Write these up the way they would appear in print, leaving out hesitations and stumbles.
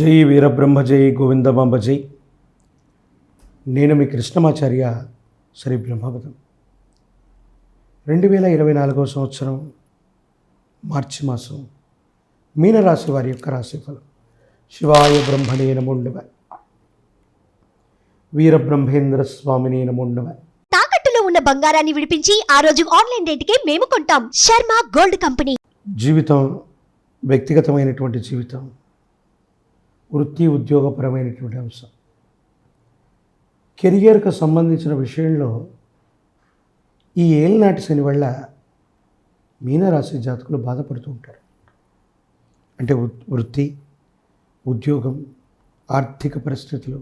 జై వీరబ్రహ్మ జై గోవిందమాంబ జై. నేను మీ కృష్ణమాచార్య శ్రీ బ్రహ్మపదం. 2024 సంవత్సరం మార్చి మాసం మీనరాశి వారి యొక్క రాశిఫలం. శివాయ బ్రహ్మణే నమోండవ, వీరబ్రహ్మేంద్ర స్వామినే నమోండవ. తాకట్టులో ఉన్న బంగారాన్ని విడిపించి ఆ రోజు ఆన్లైన్ రేటుకే మేము కొంటాం. Sharma gold company. జీవితం వ్యక్తిగతమైనటువంటి జీవితం, వృత్తి ఉద్యోగపరమైనటువంటి అంశం, కెరియర్కు సంబంధించిన విషయంలో ఈ ఏళ్ళనాటి శని వల్ల మీనరాశి జాతకులు బాధపడుతూ ఉంటారు. అంటే వృత్తి, ఉద్యోగం, ఆర్థిక పరిస్థితులు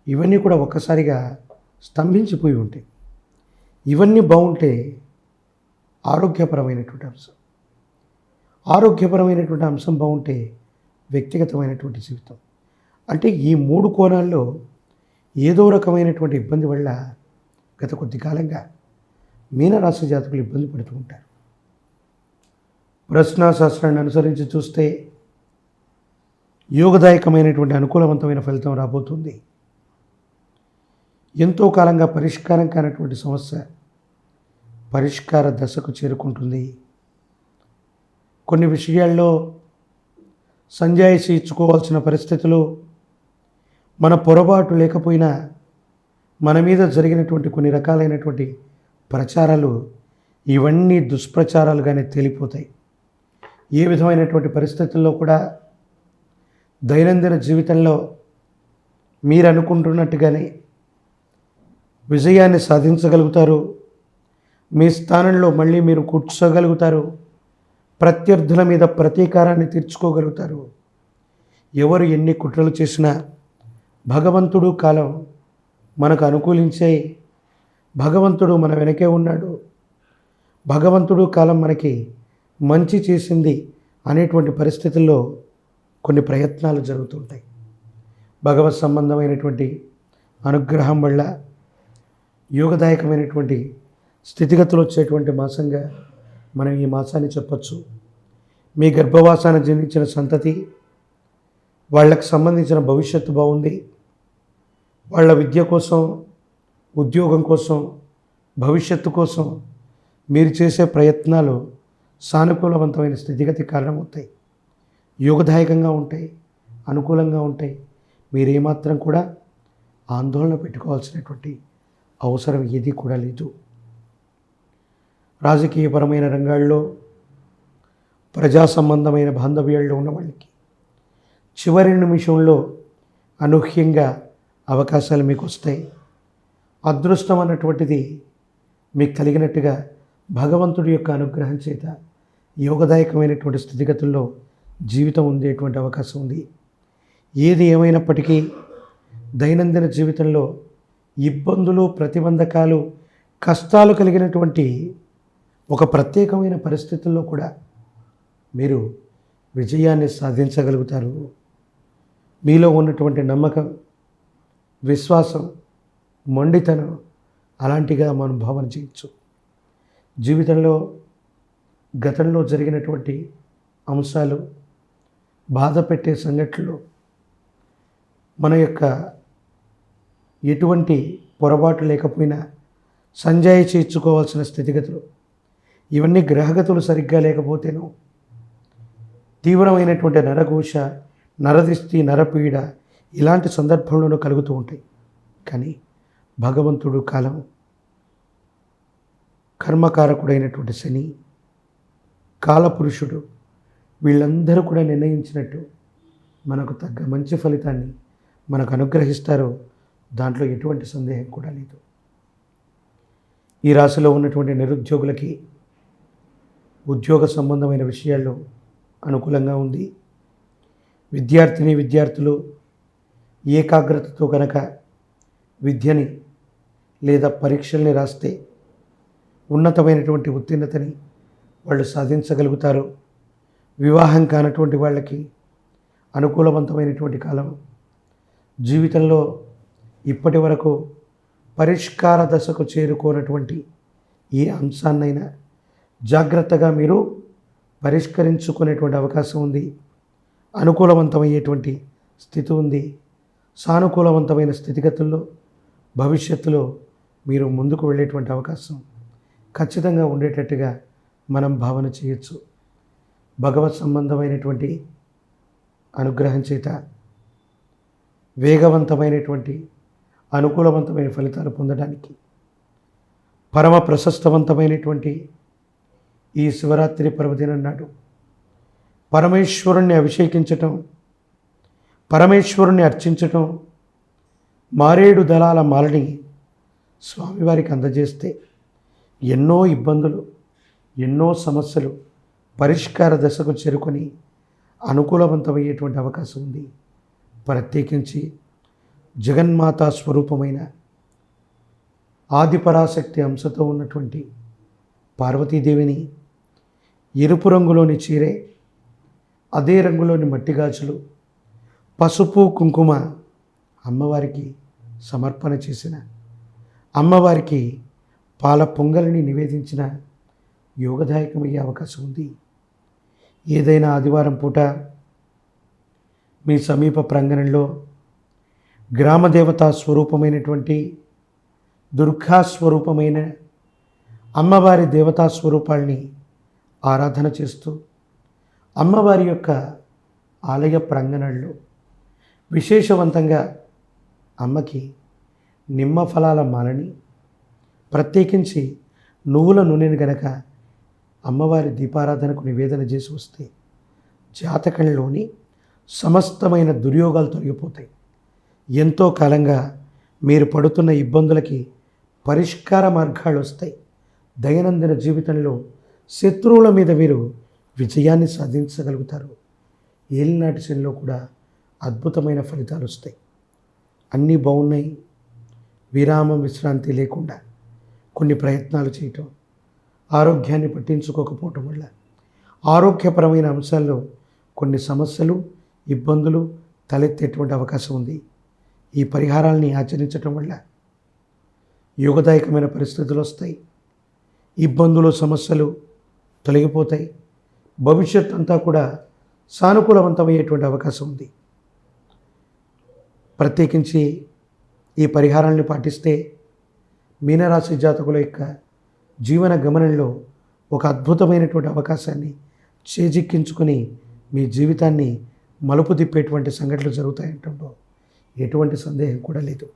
ఇవన్నీ కూడా ఒక్కసారిగా స్తంభించిపోయి ఉంటాయి. ఇవన్నీ బాగుంటే ఆరోగ్యపరమైనటువంటి అంశం, ఆరోగ్యపరమైనటువంటి అంశం బాగుంటే వ్యక్తిగతమైనటువంటి జీవితం. అంటే ఈ మూడు కోణాల్లో ఏదో రకమైనటువంటి ఇబ్బంది వల్ల గత కొద్ది కాలంగా మీనరాశి జాతకులు ఇబ్బంది పడుతూ ఉంటారు. ప్రశ్నాశాస్త్రాన్ని అనుసరించి చూస్తే యోగదాయకమైనటువంటి అనుకూలవంతమైన ఫలితం రాబోతుంది. ఎంతో కాలంగా పరిష్కారం కానటువంటి సమస్య పరిష్కార దశకు చేరుకుంటుంది. కొన్ని విషయాల్లో సంజాయిషి ఇచ్చుకోవాల్సిన పరిస్థితులు, మన పొరపాటు లేకపోయినా మన మీద జరిగినటువంటి కొన్ని రకాలైనటువంటి ప్రచారాలు ఇవన్నీ దుష్ప్రచారాలుగానే తేలిపోతాయి. ఏ విధమైనటువంటి పరిస్థితుల్లో కూడా దైనందిన జీవితంలో మీరు అనుకుంటున్నట్టుగానే విజయాన్ని సాధించగలుగుతారు. మీ స్థానంలో మళ్ళీ మీరు కూర్చోగలుగుతారు. ప్రత్యర్థుల మీద ప్రతీకారాన్ని తీర్చుకోగలుగుతారు. ఎవరు ఎన్ని కుట్రలు చేసినా భగవంతుడు కాలం మనకు అనుకూలించే, భగవంతుడు మన వెనకే ఉన్నాడు, భగవంతుడు కాలం మనకి మంచి చేసింది అనేటువంటి పరిస్థితుల్లో కొన్ని ప్రయత్నాలు జరుగుతుంటాయి. భగవత్ సంబంధమైనటువంటి అనుగ్రహం వల్ల యోగదాయకమైనటువంటి స్థితిగతులు వచ్చేటువంటి మాసంగా మనం ఈ మాసాన్ని చెప్పచ్చు. మీ గర్భవాసాన్ని జన్మించిన సంతతి వాళ్ళకు సంబంధించిన భవిష్యత్తు బాగుంది. వాళ్ళ విద్య కోసం, ఉద్యోగం కోసం, భవిష్యత్తు కోసం మీరు చేసే ప్రయత్నాలు సానుకూలవంతమైన స్థితిగతి కారణమవుతాయి, యోగదాయకంగా ఉంటాయి, అనుకూలంగా ఉంటాయి. మీరేమాత్రం కూడా ఆందోళన పెట్టుకోవాల్సినటువంటి అవసరం ఏదీ కూడా లేదు. రాజకీయపరమైన రంగాల్లో, ప్రజా సంబంధమైన బాంధవ్యాల్లో ఉన్న వాళ్ళకి చివరి నిమిషంలో అనూహ్యంగా అవకాశాలు మీకు వస్తాయి. అదృష్టం అన్నటువంటిది మీకు కలిగినట్టుగా భగవంతుడి యొక్క అనుగ్రహం చేత యోగదాయకమైనటువంటి స్థితిగతుల్లో జీవితం ఉండేటువంటి అవకాశం ఉంది. ఏది ఏమైనప్పటికీ దైనందిన జీవితంలో ఇబ్బందులు, ప్రతిబంధకాలు, కష్టాలు కలిగినటువంటి ఒక ప్రత్యేకమైన పరిస్థితుల్లో కూడా మీరు విజయాన్ని సాధించగలుగుతారు. మీలో ఉన్నటువంటి నమ్మకం, విశ్వాసం, మొండితనం అలాంటిగా మనం భావన చేయొచ్చు. జీవితంలో గతంలో జరిగినటువంటి అంశాలు, బాధ పెట్టే సంఘటనలు, మన యొక్క ఎటువంటి పొరపాటు లేకపోయినా సంజాయిషి ఇచ్చుకోవాల్సిన స్థితిగతులు, ఇవన్నీ గ్రహగతులు సరిగ్గా లేకపోతేనో తీవ్రమైనటువంటి నరఘోష, నరదిష్టి, నరపీడ ఇలాంటి సందర్భంలోనూ కలుగుతూ ఉంటాయి. కానీ భగవంతుడు కాలం, కర్మకారకుడైనటువంటి శని, కాలపురుషుడు వీళ్ళందరూ కూడా నిర్ణయించినట్టు మనకు తగ్గ మంచి ఫలితాన్ని మనకు అనుగ్రహిస్తారో దాంట్లో ఎటువంటి సందేహం కూడా లేదు. ఈ రాశిలో ఉన్నటువంటి నిరుద్యోగులకి ఉద్యోగ సంబంధమైన విషయాల్లో అనుకూలంగా ఉంది. విద్యార్థులు ఏకాగ్రతతో కనుక విద్యని లేదా పరీక్షల్ని రాస్తే ఉన్నతమైనటువంటి ఉత్తీర్ణతని వాళ్ళు సాధించగలుగుతారు. వివాహం కానటువంటి వాళ్ళకి అనుకూలవంతమైనటువంటి కాలం. జీవితంలో ఇప్పటి వరకు పరిష్కార దశకు చేరుకోనటువంటి ఏ అంశాన్నైనా జాగ్రత్తగా మీరు పరిష్కరించుకునేటువంటి అవకాశం ఉంది. అనుకూలవంతమయ్యేటువంటి స్థితి ఉంది. సానుకూలవంతమైన స్థితిగతుల్లో భవిష్యత్తులో మీరు ముందుకు వెళ్ళేటువంటి అవకాశం ఖచ్చితంగా ఉండేటట్టుగా మనం భావన చేయొచ్చు. భగవత్ సంబంధమైనటువంటి అనుగ్రహం చేత వేగవంతమైనటువంటి అనుకూలవంతమైన ఫలితాలు పొందడానికి పరమ ప్రశస్తవంతమైనటువంటి ఈ శివరాత్రి పర్వదినం నాడు పరమేశ్వరుణ్ణి అభిషేకించటం, పరమేశ్వరుణ్ణి అర్చించటం, మారేడు దళాల మాలని స్వామివారికి అందజేస్తే ఎన్నో ఇబ్బందులు, ఎన్నో సమస్యలు పరిష్కార దశకు చేరుకొని అనుకూలవంతమయ్యేటువంటి అవకాశం ఉంది. ప్రత్యేకించి జగన్మాతా స్వరూపమైన ఆదిపరాశక్తి అంశతో ఉన్నటువంటి పార్వతీదేవిని ఎరుపు రంగులోని చీరే, అదే రంగులోని మట్టి గాజులు, పసుపు కుంకుమ అమ్మవారికి సమర్పణ చేసిన, అమ్మవారికి పాల పొంగలిని నివేదించిన యోగదాయకమయ్యే అవకాశం ఉంది. ఏదైనా ఆదివారం పూట మీ సమీప ప్రాంగణంలో గ్రామదేవతా స్వరూపమైనటువంటి దుర్గా స్వరూపమైన అమ్మవారి దేవతా స్వరూపాల్ని ఆరాధన చేస్తూ అమ్మవారి యొక్క ఆలయ ప్రాంగణంలో విశేషవంతంగా అమ్మకి నిమ్మ ఫలాల మాలని, ప్రత్యేకించి నువ్వుల నూనెను గనక అమ్మవారి దీపారాధనకు నివేదన చేసి వస్తే జాతకంలోని సమస్తమైన దుర్యోగాలు తొలగిపోతాయి. ఎంతో కాలంగా మీరు పడుతున్న ఇబ్బందులకి పరిష్కార మార్గాలు వస్తాయి. దైనందిన జీవితంలో శత్రువుల మీద మీరు విజయాన్ని సాధించగలుగుతారు. ఏలినాటి శనిలో కూడా అద్భుతమైన ఫలితాలు వస్తాయి. అన్నీ బాగున్నాయి, విరామం విశ్రాంతి లేకుండా కొన్ని ప్రయత్నాలు చేయటం, ఆరోగ్యాన్ని పట్టించుకోకపోవటం వల్ల ఆరోగ్యపరమైన అంశాల్లో కొన్ని సమస్యలు, ఇబ్బందులు తలెత్తేటువంటి అవకాశం ఉంది. ఈ పరిహారాలని ఆచరించటం వల్ల యోగదాయకమైన పరిస్థితులు వస్తాయి. ఇబ్బందులు, సమస్యలు తొలగిపోతాయి. భవిష్యత్ అంతా కూడా సానుకూలవంతమయ్యేటువంటి అవకాశం ఉంది. ప్రత్యేకించి ఈ పరిహారాన్ని పాటిస్తే మీనరాశి జాతకుల యొక్క జీవన గమనంలో ఒక అద్భుతమైనటువంటి అవకాశాన్ని చేజిక్కించుకొని మీ జీవితాన్ని మలుపు తిప్పేటువంటి సంఘటనలు జరుగుతాయంటంలో ఎటువంటి సందేహం కూడా లేదు.